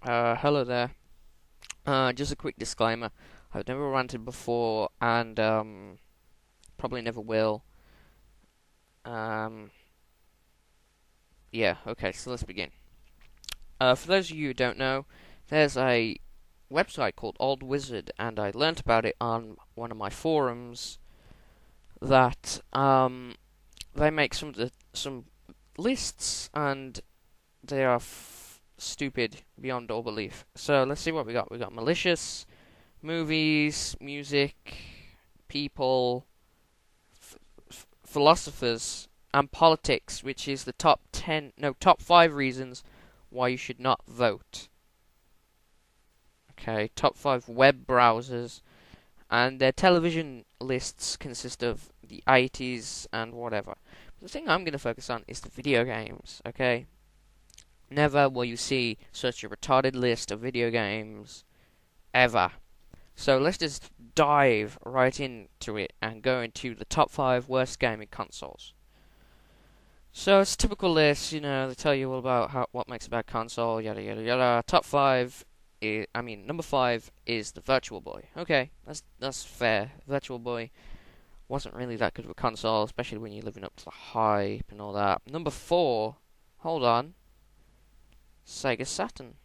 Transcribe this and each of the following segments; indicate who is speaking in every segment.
Speaker 1: Hello there. Just a quick disclaimer. I've never ranted before and probably never will. Um, yeah, okay, so let's begin. For those of you who don't know, there's a website called Old Wizard, and I learnt about it on one of my forums that they make some lists and they are stupid beyond all belief. So let's see what we got. We got malicious, movies, music, people, philosophers, and politics, which is the top 5 reasons why you should not vote. Okay, top 5 web browsers, and their television lists consist of the 80s and whatever. The thing I'm going to focus on is the video games, okay? Never will you see such a retarded list of video games ever. So let's just dive right into it and go into the top 5 worst gaming consoles. So it's a typical list, they tell you all about what makes a bad console, yada yada yada. Top 5 number 5 is the Virtual Boy. Okay, that's fair. Virtual Boy wasn't really that good of a console, especially when you're living up to the hype and all that. Number 4, hold on, Sega Saturn.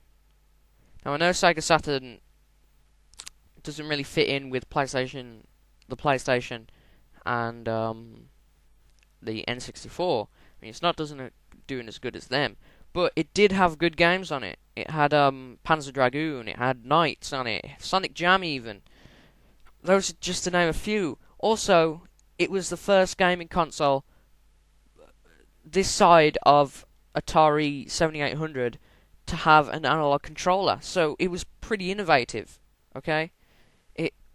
Speaker 1: Now I know Sega Saturn doesn't really fit in with the PlayStation, and the N64. I mean, it's not doesn't doing as good as them, but it did have good games on it. It had Panzer Dragoon, it had Knights on it, Sonic Jam even. Those are just to name a few. Also, it was the first gaming console this side of Atari 7800 to have an analog controller, so it was pretty innovative. Okay.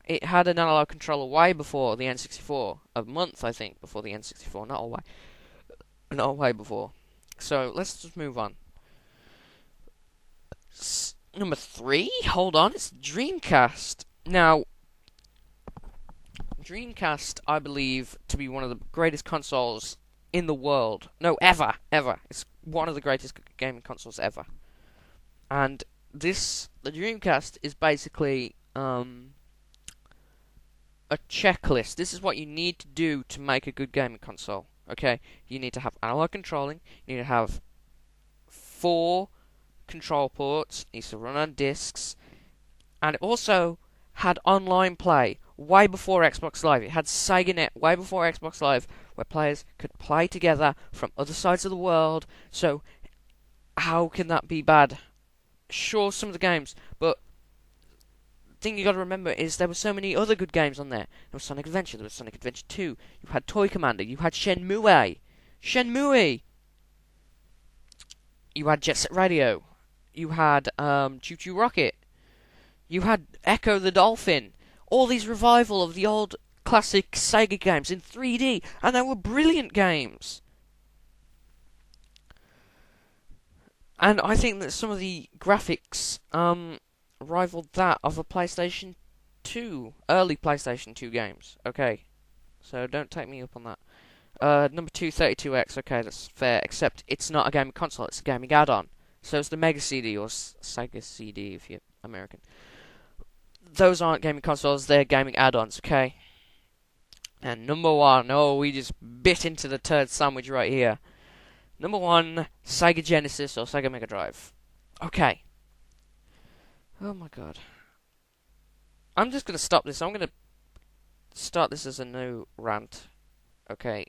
Speaker 1: It had an analog controller way before the N64, a month I think before the N64, not a way before. So let's just move on. Number 3, hold on, it's Dreamcast. Now, Dreamcast I believe to be one of the greatest consoles in the world. No, ever. It's one of the greatest gaming consoles ever. And the Dreamcast is basically a checklist. This is what you need to do to make a good gaming console. Okay, you need to have analog controlling. You need to have 4 control ports. It needs to run on discs, and it also had online play way before Xbox Live. It had SegaNet way before Xbox Live, where players could play together from other sides of the world. So how can that be bad? Sure, some of the games, but thing you got to remember is there were so many other good games on there. There was Sonic Adventure, there was Sonic Adventure 2, you had Toy Commander, you had Shenmue, you had Jet Set Radio, you had Choo Choo Rocket, you had Echo the Dolphin, all these revival of the old classic Sega games in 3D, and they were brilliant games. And I think that some of the graphics rivaled that of a PlayStation 2, early PlayStation 2 games. Okay, so don't take me up on that. Number 2, 32X. Okay, that's fair, except it's not a gaming console, it's a gaming add-on. So it's the Mega CD, or Sega CD if you're American. Those aren't gaming consoles, they're gaming add-ons, okay? And number 1, oh, we just bit into the turd sandwich right here. Number 1, Sega Genesis or Sega Mega Drive. Okay. Oh my god. I'm just going to stop this. I'm going to start this as a new rant. Okay.